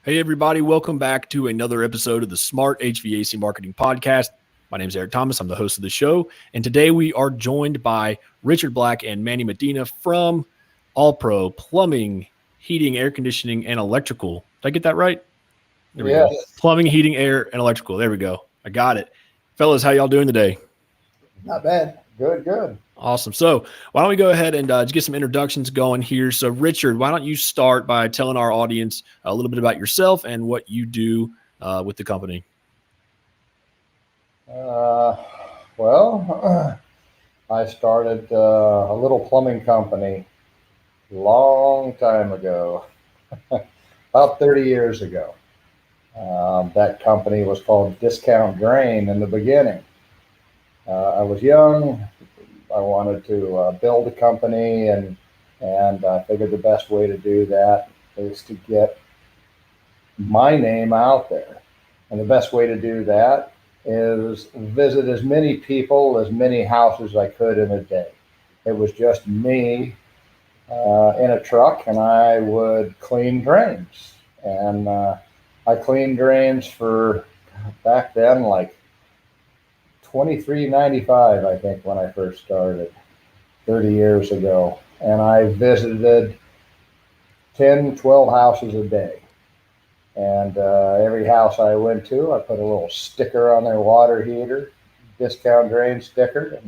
Hey, everybody. Welcome back to another episode of the Smart HVAC Marketing Podcast. My name is Eric Thomas. I'm the host of the show. And today we are joined by Richard Black and Manny Medina from All Pro Plumbing, Heating, Air Conditioning, and Electrical. Did I get that right? There we go. Plumbing, heating, air, and electrical. There we go. I got it. Fellas, how y'all doing today? Not bad. Good. Awesome. So why don't we go ahead and get some introductions going here. So Richard, why don't you start by telling our audience a little bit about yourself and what you do with the company? I started a little plumbing company long time ago, about 30 years ago. That company was called Discount Drain in the beginning. I was young. I wanted to build a company, and I figured the best way to do that is to get my name out there. And the best way to do that is visit as many people, as many houses as I could in a day. It was just me in a truck, and I would clean drains. And I cleaned drains for back then like $23.95, I think, when I first started 30 years ago. And I visited 10, 12 houses a day. And every house I went to, I put a little sticker on their water heater, Discount Drain sticker,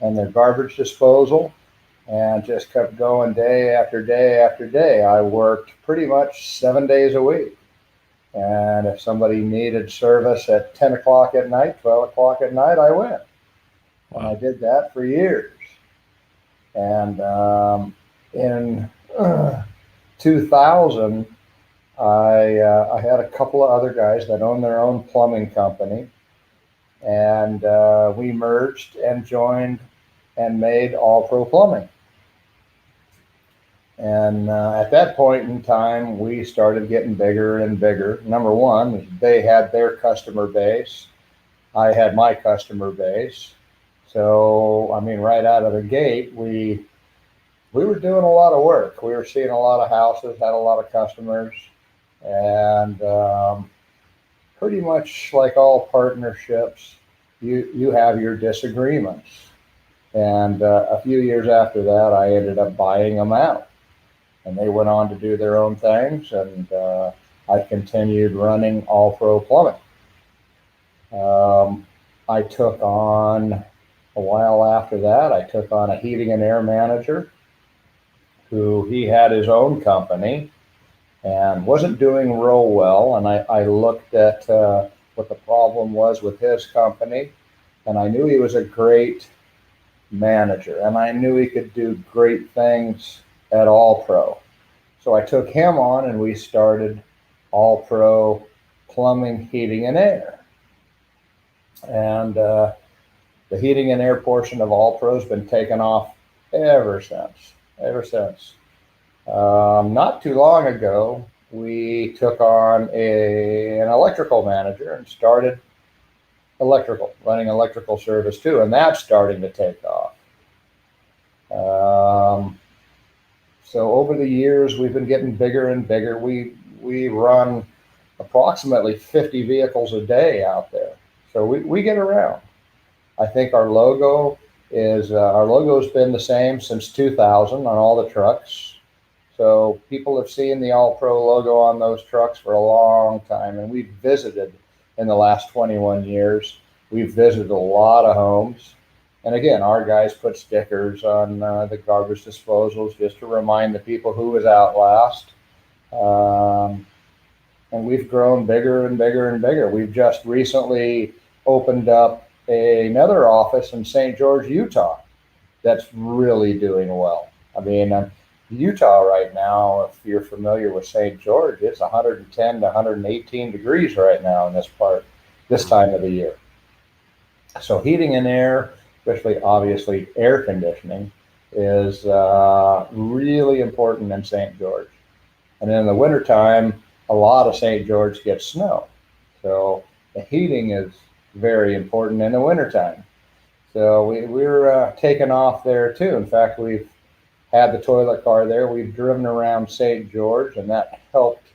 and their garbage disposal, and just kept going day after day after day. I worked pretty much 7 days a week. And if somebody needed service at 10 o'clock at night, 12 o'clock at night, I went. And I did that for years. And in 2000, I had a couple of other guys that owned their own plumbing company. And we merged and joined and made All Pro Plumbing. And at that point in time, we started getting bigger and bigger. Number one, they had their customer base. I had my customer base. So, I mean, right out of the gate, we were doing a lot of work. We were seeing a lot of houses, had a lot of customers. And pretty much like all partnerships, you have your disagreements. And a few years after that, I ended up buying them out. And they went on to do their own things, and I continued running All Pro Plumbing. I took on, a while after that, I took on a heating and air manager who he had his own company and wasn't doing real well. And I looked at what the problem was with his company, and I knew he was a great manager, and I knew he could do great things at All Pro. So I took him on, and we started All Pro Plumbing, Heating, and Air. And the heating and air portion of All Pro has been taken off ever since. Not too long ago, we took on an electrical manager and started running electrical service too, and that's starting to take off. So over the years, we've been getting bigger and bigger. We run approximately 50 vehicles a day out there. So we get around. I think our logo's been the same since 2000 on all the trucks. So people have seen the All Pro logo on those trucks for a long time. And we've visited in the last 21 years. We've visited a lot of homes. And again, our guys put stickers on the garbage disposals just to remind the people who was out last. And we've grown bigger and bigger and bigger. We've just recently opened up another office in St. George, Utah, that's really doing well. I mean, Utah right now, if you're familiar with St. George, it's 110 to 118 degrees right now in this time of the year. So heating and air, especially obviously air conditioning, is really important in St. George. And in the wintertime, a lot of St. George gets snow. So the heating is very important in the wintertime. So we're taking off there too. In fact, we've had the toilet car there. We've driven around St. George, and that helped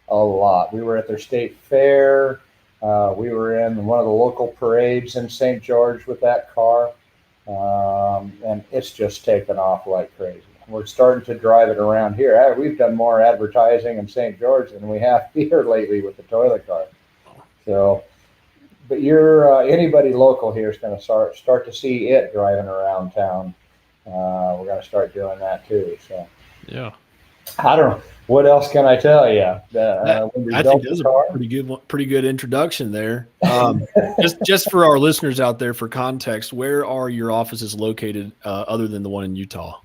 a lot. We were at their state fair. We were in one of the local parades in St. George with that car. And it's just taken off like crazy. We're starting to drive it around here. We've done more advertising in St. George than we have here lately with the toilet car. So, but anybody local here is going to start to see it driving around town. We're going to start doing that too. So, yeah. I don't know. What else can I tell you? I think that's a pretty good introduction there. Just for our listeners out there, for context, where are your offices located other than the one in Utah?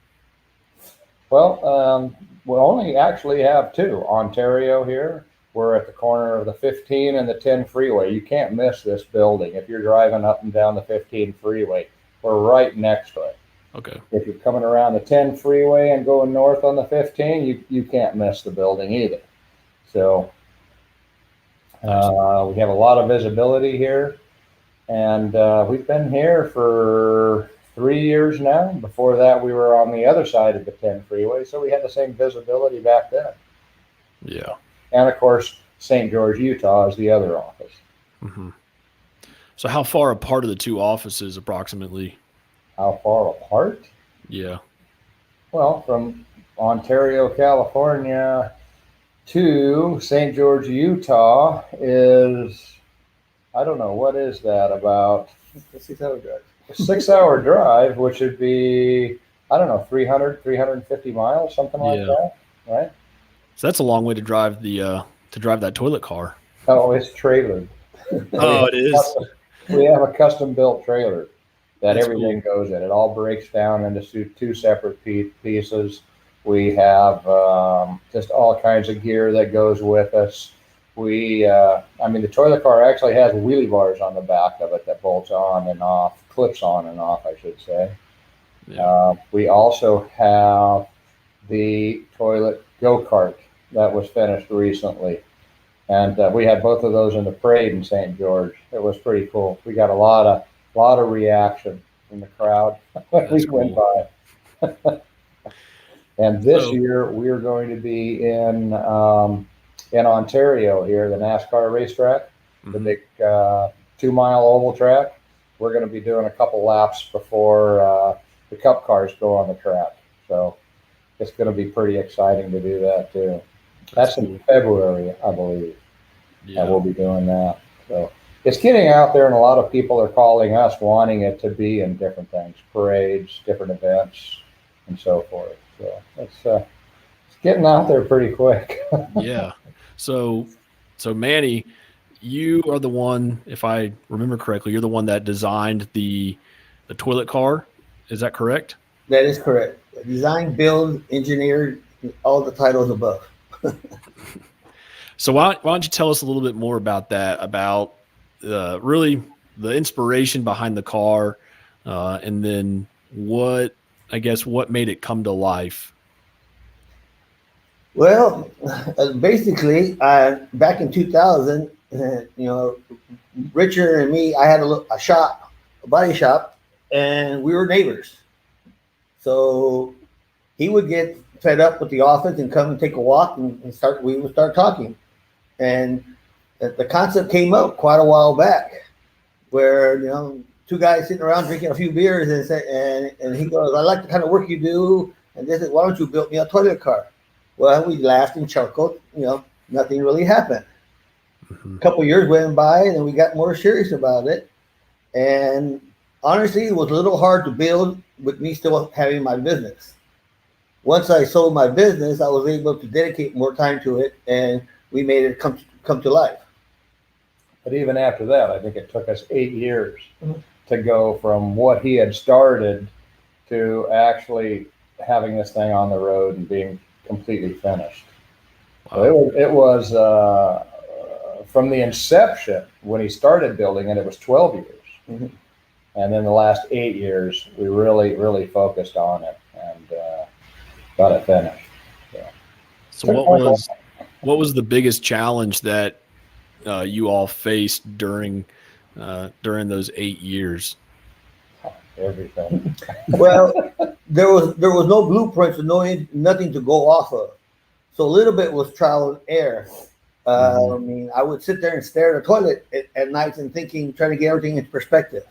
Well, we only actually have two. Ontario here. We're at the corner of the 15 and the 10 freeway. You can't miss this building if you're driving up and down the 15 freeway. We're right next to it. Okay. If you're coming around the 10 freeway and going north on the 15, you can't miss the building either. So we have a lot of visibility here, and we've been here for 3 years now. Before that, we were on the other side of the 10 freeway, so we had the same visibility back then. Yeah. And of course, St. George, Utah is the other office. Mm-hmm. So how far apart are the two offices approximately? How far apart? Yeah. Well, from Ontario, California to St. George, Utah is, I don't know, what is that, about a 6-hour drive. A 6-hour drive, which would be, I don't know, 350 miles, something like that, right? So that's a long way to drive that toilet car. Oh, it's trailered. Oh, it is? We have a custom built trailer that That's everything goes in. It all breaks down into two separate pieces. We have just all kinds of gear that goes with us. The toilet car actually has wheelie bars on the back of it that bolts on and off, clips on and off, I should say. Yeah. We also have the toilet go-kart that was finished recently. And we had both of those in the parade in St. George. It was pretty cool. We got a lot of reaction from the crowd when we went by. And this year we're going to be in Ontario here, the NASCAR racetrack, the big 2-mile oval track. We're going to be doing a couple laps before the Cup cars go on the track. So it's going to be pretty exciting to do that too. That's in February, I believe. Yeah, we'll be doing that. So it's getting out there, and a lot of people are calling us wanting it to be in different things, parades, different events, and so forth. So it's getting out there pretty quick. Yeah. So Manny, you are the one, if I remember correctly, you're the one that designed the toilet car. Is that correct? That is correct. Design, build, engineered, all the titles above. So why don't you tell us a little bit more about that, about really the inspiration behind the car, and then what made it come to life? Well, basically, back in 2000, Richard and me, I had a body shop, and we were neighbors. So he would get fed up with the office and come and take a walk and we would start talking. And the concept came up quite a while back where, two guys sitting around drinking a few beers and he goes, I like the kind of work you do. And they said, why don't you build me a toilet car? Well, we laughed and chuckled, nothing really happened. A couple of years went by and then we got more serious about it. And honestly, it was a little hard to build with me still having my business. Once I sold my business, I was able to dedicate more time to it, and we made it come to life. But even after that, I think it took us 8 years to go from what he had started to actually having this thing on the road and being completely finished. Wow. So it was from the inception, when he started building it, it was 12 years. Mm-hmm. And then the last 8 years, we really, really focused on it and got it finished. So what was the biggest challenge that you all faced during those 8 years? Everything. Well, there was no blueprints and nothing to go off of. So a little bit was trial and error. I mean, I would sit there and stare at the toilet at nights and trying to get everything into perspective.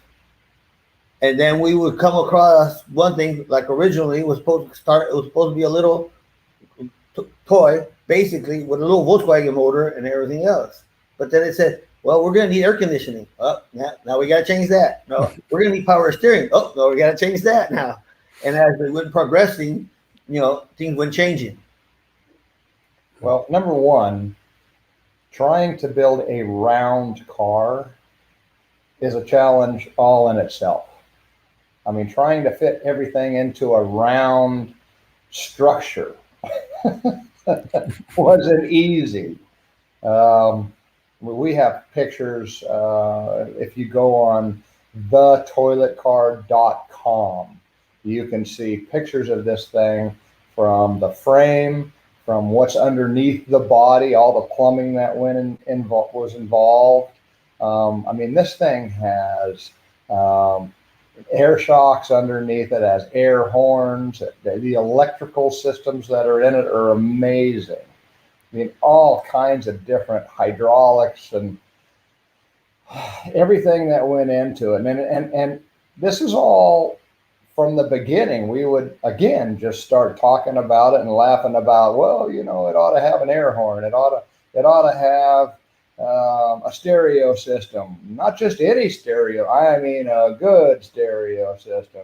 And then we would come across one thing, like originally it was supposed to be a little toy, basically, with a little Volkswagen motor and everything else. But then it said, well, we're going to need air conditioning. Oh, now we got to change that. No, we're going to need power steering. Oh, no, we got to change that now. And as we went progressing, things went changing. Well, number one, trying to build a round car is a challenge all in itself. I mean, trying to fit everything into a round structure wasn't easy. We have pictures. If you go on thetoiletcar.com, you can see pictures of this thing, from the frame, from what's underneath the body, all the plumbing that was involved. I mean, this thing has air shocks underneath it, has air horns. The electrical systems that are in it are amazing. I mean, all kinds of different hydraulics and everything that went into it. And this is all from the beginning. We would, again, just start talking about it and laughing about, well, it ought to have an air horn. It ought to have a stereo system, not just any stereo. I mean, a good stereo system,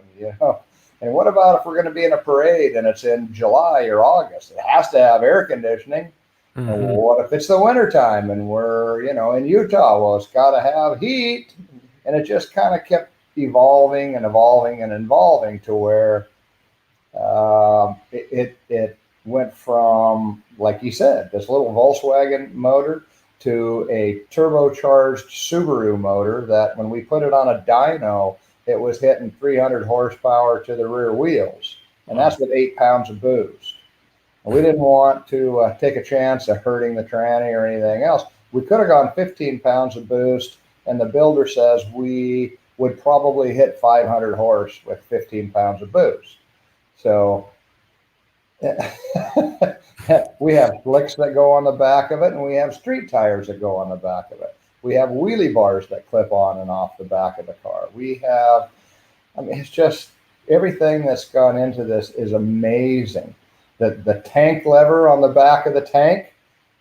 And what about if we're going to be in a parade and it's in July or August? It has to have air conditioning. Mm-hmm. And what if it's the wintertime and we're, in Utah? Well, it's got to have heat. And it just kind of kept evolving and evolving and evolving to where it went from, like you said, this little Volkswagen motor to a turbocharged Subaru motor that when we put it on a dyno, it was hitting 300 horsepower to the rear wheels. And that's with 8 pounds of boost. And we didn't want to take a chance of hurting the tranny or anything else. We could have gone 15 pounds of boost, and the builder says we would probably hit 500 horse with 15 pounds of boost. So we have flicks that go on the back of it, and we have street tires that go on the back of it. We have wheelie bars that clip on and off the back of the car. We have, it's just everything that's gone into this is amazing. The tank lever on the back of the tank,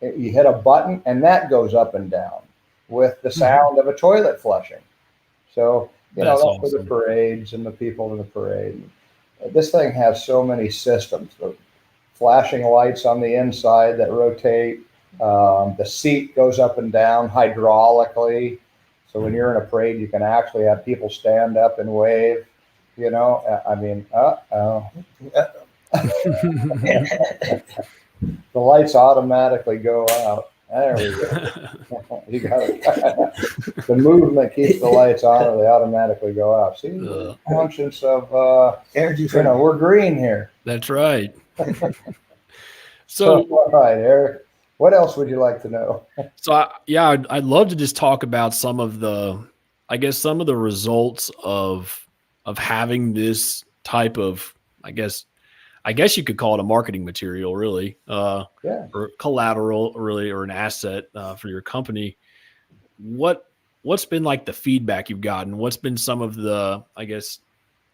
you hit a button and that goes up and down with the sound of a toilet flushing. So, that's awesome. For the parades and the people in the parade. This thing has so many systems. The flashing lights on the inside that rotate. The seat goes up and down hydraulically. So when you're in a parade, you can actually have people stand up and wave. The lights automatically go out. There we go. You got it. The movement keeps the lights on, or they automatically go out. See, the conscience of energy. We're green here. That's right. So, all right, Eric. What else would you like to know? So, I'd love to just talk about some of the results of having this type of, I guess you could call it a marketing material, really, or collateral, really, or an asset for your company. What's been like the feedback you've gotten? What's been some of the,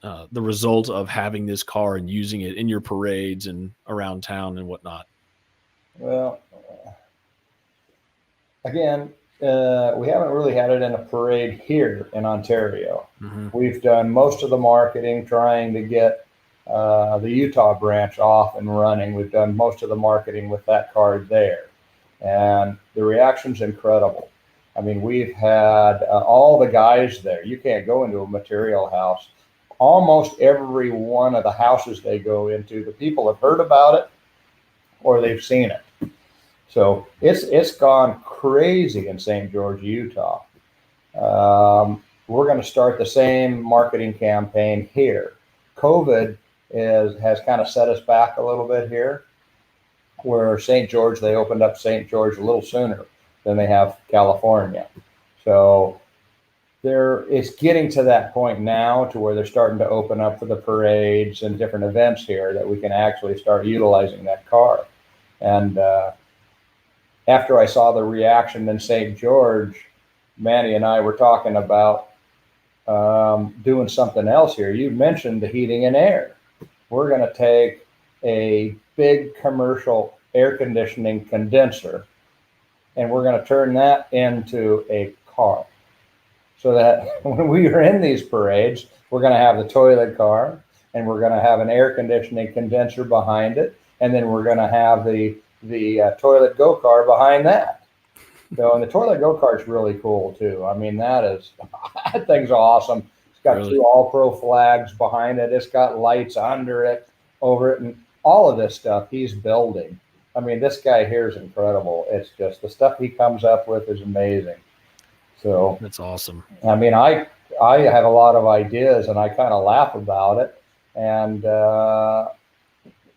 the result of having this car and using it in your parades and around town and whatnot? Well, again, we haven't really had it in a parade here in Ontario. Mm-hmm. We've done most of the marketing trying to get the Utah branch off and running. We've done most of the marketing with that car there, and the reaction's incredible. I mean, we've had all the guys there. You can't go into a material house. Almost every one of the houses they go into, the people have heard about it or they've seen it. So it's gone crazy in St. George, Utah. We're going to start the same marketing campaign here. COVID has kind of set us back a little bit here, where St. George, they opened up St. George a little sooner than they have California. So it's getting to that point now to where they're starting to open up for the parades and different events here that we can actually start utilizing that car. And after I saw the reaction in St. George, Manny and I were talking about doing something else here. You mentioned the heating and air. We're going to take a big commercial air conditioning condenser, and we're going to turn that into a car. So that when we are in these parades, we're going to have the toilet car, and we're going to have an air conditioning condenser behind it, and then we're going to have the toilet go-kart behind that. So, and the toilet go-kart's really cool too. I mean, that thing's awesome. It's got Really? 2 All-Pro flags behind it. It's got lights under it, over it, and all of this stuff he's building. I mean, this guy here is incredible. It's just the stuff he comes up with is amazing. So That's awesome. I mean, I have a lot of ideas, and I kind of laugh about it, and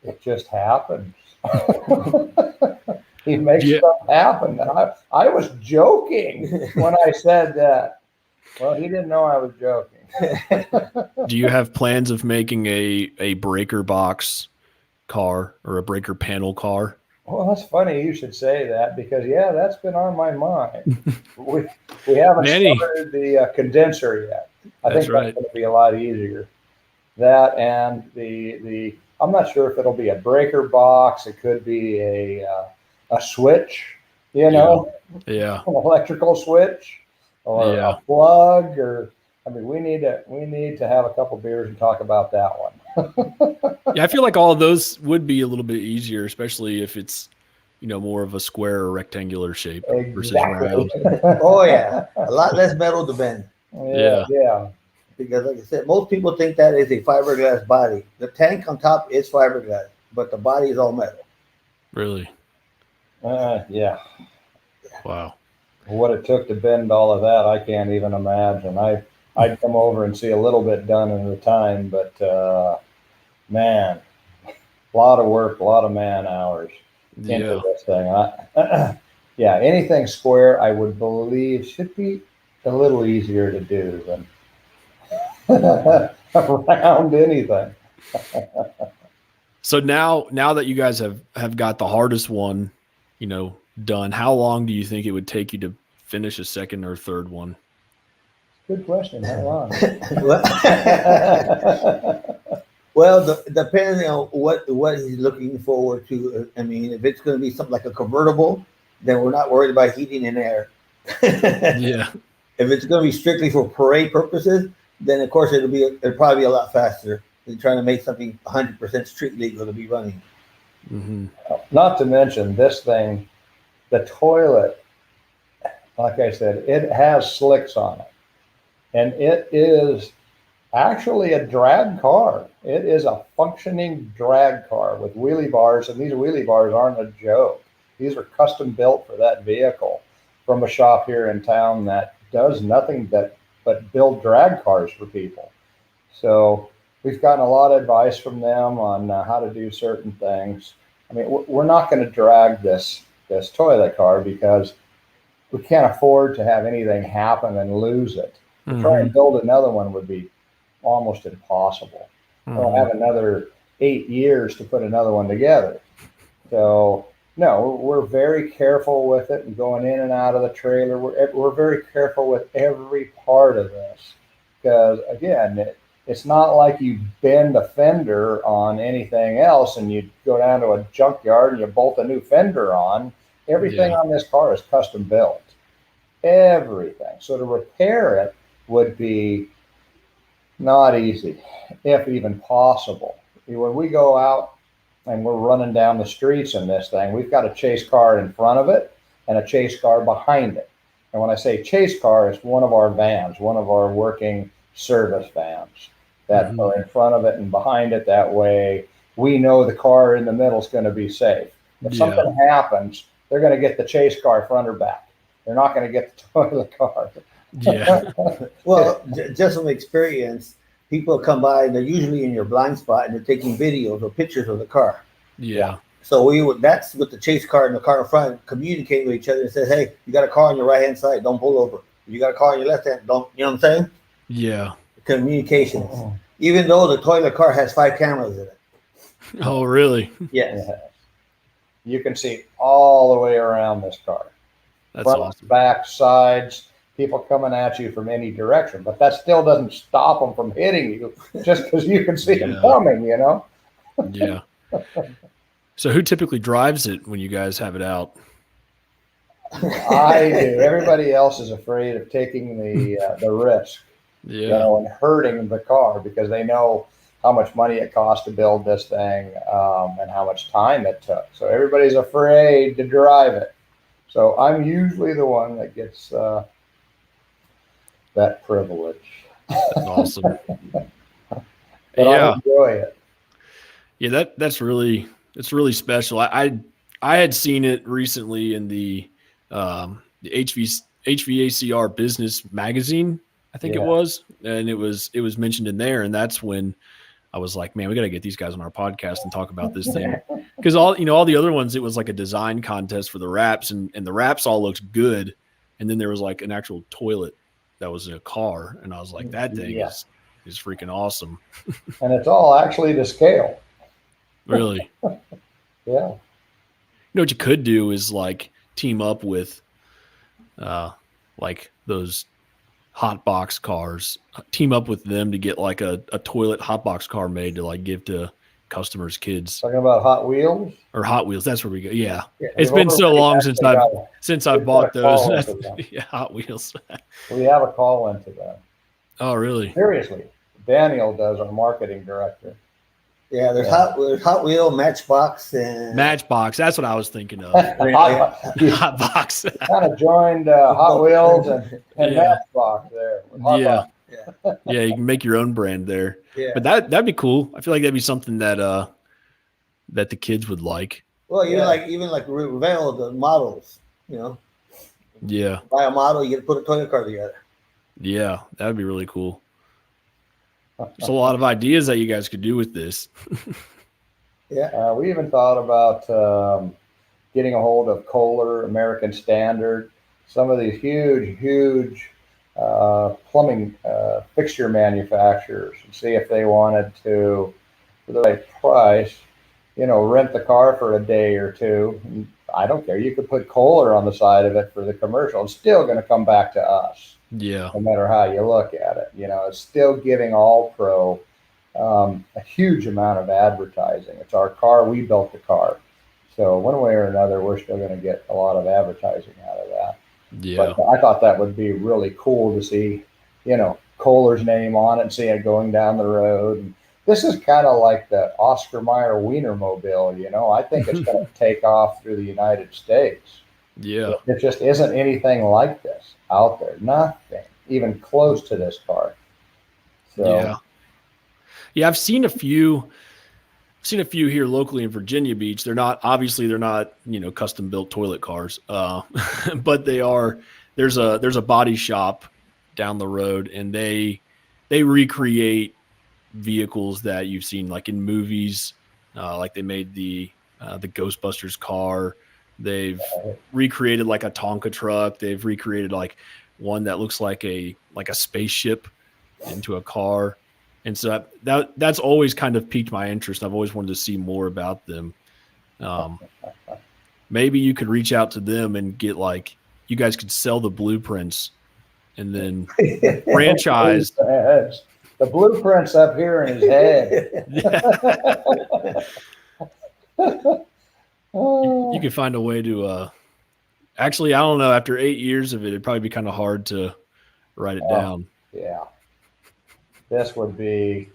it just happens. He makes stuff happen. And I was joking when I said that. Well, he didn't know I was joking. Do you have plans of making a breaker box car or a breaker panel car? Well, that's funny you should say that, because that's been on my mind. we haven't started the condenser yet. I think that's going to be a lot easier. That and the I'm not sure if it'll be a breaker box. It could be a switch, an electrical switch, or a plug, or I mean, we need to have a couple beers and talk about that one. Yeah, I feel like all of those would be a little bit easier, especially if it's more of a square or rectangular shape versus round. Oh yeah, a lot less metal to bend. Yeah. Because like I said, most people think that is a fiberglass body. The tank on top is fiberglass, but the body is all metal. Really? Yeah. Wow. What it took to bend all of that, I can't even imagine. I'd come over and see a little bit done in the time, but man, a lot of work, a lot of man hours into this thing. Anything square, I would believe, should be a little easier to do than around anything. So now that you guys have got the hardest one, done, how long do you think it would take you to finish a second or third one? Good question. How long? Well, depending on what he's looking forward to. I mean, if it's going to be something like a convertible, then we're not worried about heating and air. Yeah. If it's going to be strictly for parade purposes, then of course it'll probably be a lot faster than trying to make something 100% street legal to be running. Mm-hmm. Not to mention this thing, the toilet, like I said, it has slicks on it, and it is actually a drag car. It is a functioning drag car with wheelie bars, and these wheelie bars aren't a joke. These are custom built for that vehicle from a shop here in town that does nothing but build drag cars for people. So we've gotten a lot of advice from them on how to do certain things. I mean, we're not going to drag this toilet car because we can't afford to have anything happen and lose it. To try and build another one would be almost impossible. We'll have another 8 years to put another one together. So no, we're very careful with it and going in and out of the trailer. We're very careful with every part of this, because again, it's not like you bend a fender on anything else and you go down to a junkyard and you bolt a new fender on. Everything on this car is custom built. Everything. So to repair it would be not easy, if even possible. When we go out and we're running down the streets in this thing, we've got a chase car in front of it and a chase car behind it. And when I say chase car, it's one of our vans, one of our working service vans that are in front of it and behind it. That way we know the car in the middle is going to be safe. If something happens, they're going to get the chase car front or back. They're not going to get the toilet car. Yeah. Well, just from experience, people come by and they're usually in your blind spot and they're taking videos or pictures of the car. Yeah. So that's with the chase car and the car in front, communicate with each other and says, hey, you got a car on your right hand side, don't pull over. If you got a car on your left hand, don't, you know what I'm saying? Yeah. Communications. Even though the toilet car has 5 cameras in it. Oh, really? Yes. You can see all the way around this car. That's Front, awesome. back, sides, people coming at you from any direction. But that still doesn't stop them from hitting you just because you can see them coming, you know? Yeah. So who typically drives it when you guys have it out? I do. Everybody else is afraid of taking the risk, you know, and hurting the car because they know how much money it costs to build this thing and how much time it took. So everybody's afraid to drive it. So I'm usually the one that gets that privilege. That's awesome. But I enjoy it. Yeah, it's really special. I had seen it recently in the HVACR business magazine, I think it was, and it was mentioned in there, and that's when I was like, man, we got to get these guys on our podcast and talk about this thing. Because all the other ones, it was like a design contest for the wraps, and the wraps all looked good. And then there was like an actual toilet that was in a car. And I was like, that thing is freaking awesome. And it's all actually to scale. Really? Yeah. You know what you could do is like team up with like those hot box cars, team up with them to get like a toilet hot box car made to like give to customers' kids. Talking about Hot Wheels or Hot Wheels. That's where we go. Yeah. It's been so long since I've bought those. Yeah, Hot Wheels. We have a call into that. Oh, really? Seriously. Daniel does, our marketing director. Yeah, there's Hot Wheel, Matchbox, and Matchbox. That's what I was thinking of. Hot Box. Kind of joined Hot Wheels and Matchbox there. Yeah, you can make your own brand there. Yeah. But that'd be cool. I feel like that'd be something that that the kids would like. Well, even like Revell, the models, you know. Yeah. Buy a model, you get to put a toilet car together. Yeah, that'd be really cool. There's a lot of ideas that you guys could do with this. Yeah, we even thought about getting a hold of Kohler, American Standard, some of these huge plumbing fixture manufacturers, and see if they wanted to, for the right price, you know, rent the car for a day or two. And I don't care. You could put Kohler on the side of it for the commercial. It's still going to come back to us. Yeah. No matter how you look at it, you know, it's still giving All Pro a huge amount of advertising. It's our car. We built the car. So one way or another, we're still going to get a lot of advertising out of that. Yeah. But I thought that would be really cool to see, you know, Kohler's name on it and see it going down the road. And this is kind of like the Oscar Mayer Wienermobile, you know. I think it's going to take off through the United States. Yeah. There just isn't anything like this out there. Nothing even close to this car. So yeah, I've seen a few here locally in Virginia Beach. They're not, you know, custom built toilet cars. But there's a body shop down the road, and they recreate vehicles that you've seen like in movies. Like they made the Ghostbusters car. They've recreated like a Tonka truck. They've recreated like one that looks like a spaceship into a car. And so that's always kind of piqued my interest. I've always wanted to see more about them. Maybe you could reach out to them and get like, you guys could sell the blueprints and then franchise. The blueprint's up here in his head. You could find a way to actually, I don't know, after 8 years of it, it'd probably be kind of hard to write it down. Yeah. This would be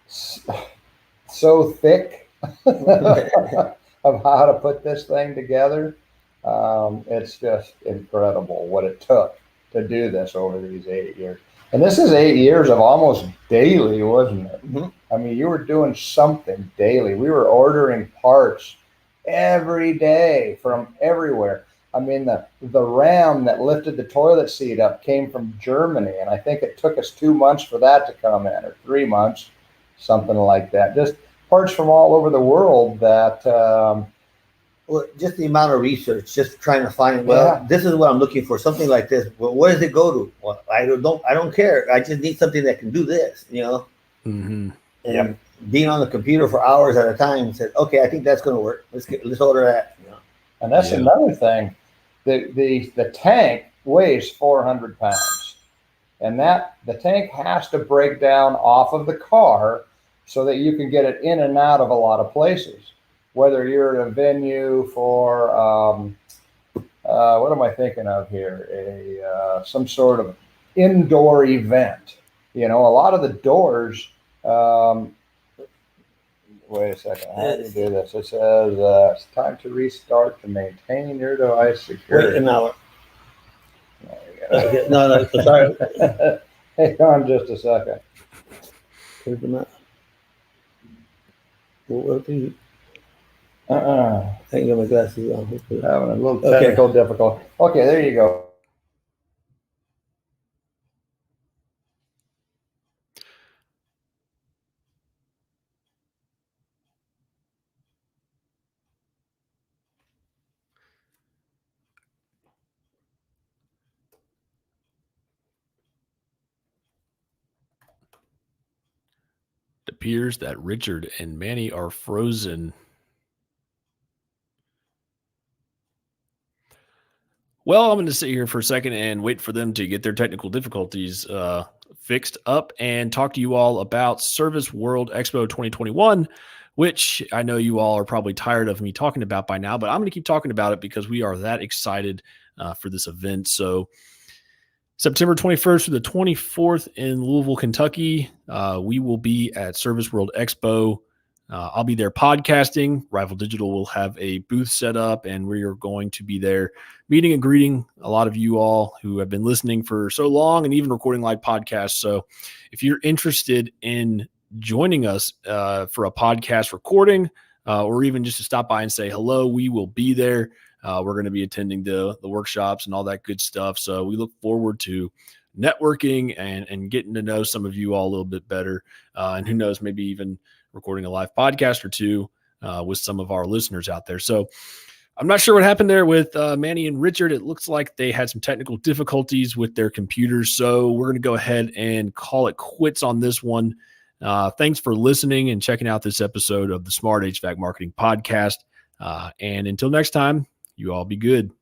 so thick of how to put this thing together. It's just incredible what it took to do this over these 8 years. And this is 8 years of almost daily, wasn't it? Mm-hmm. I mean, you were doing something daily. We were ordering parts every day from everywhere. I mean, the ram that lifted the toilet seat up came from Germany, and I think it took us 2 months for that to come in, or 3 months, something like that. Just parts from all over the world that well, just the amount of research, just trying to find, this is what I'm looking for, something like this. Well, where does it go to? Well, I don't care. I just need something that can do this, you know? Mm-hmm. And being on the computer for hours at a time and said, okay, I think that's going to work. Let's order that. You know? And that's another thing. The tank weighs 400 pounds, and the tank has to break down off of the car so that you can get it in and out of a lot of places. Whether you're at a venue for what am I thinking of here? Some sort of indoor event. You know, a lot of the doors. Wait a second. How do you do this? It says it's time to restart to maintain your device security. Wait an hour. There you go. Okay, no, sorry. Hang on just a second. Where's the map? What do you? I ain't got my glasses on. Having a little technical difficulty. Okay, there you go. It appears that Richard and Manny are frozen. Well, I'm going to sit here for a second and wait for them to get their technical difficulties fixed up and talk to you all about Service World Expo 2021, which I know you all are probably tired of me talking about by now, but I'm going to keep talking about it because we are that excited for this event. So September 21st through the 24th in Louisville, Kentucky, we will be at Service World Expo. I'll be there podcasting. Rival Digital will have a booth set up, and we are going to be there meeting and greeting a lot of you all who have been listening for so long and even recording live podcasts. So if you're interested in joining us for a podcast recording or even just to stop by and say hello, we will be there. We're going to be attending the workshops and all that good stuff. So we look forward to networking and getting to know some of you all a little bit better. And who knows, maybe even recording a live podcast or two with some of our listeners out there. So I'm not sure what happened there with Manny and Richard. It looks like they had some technical difficulties with their computers. So we're going to go ahead and call it quits on this one. Thanks for listening and checking out this episode of the Smart HVAC Marketing Podcast. And until next time, you all be good.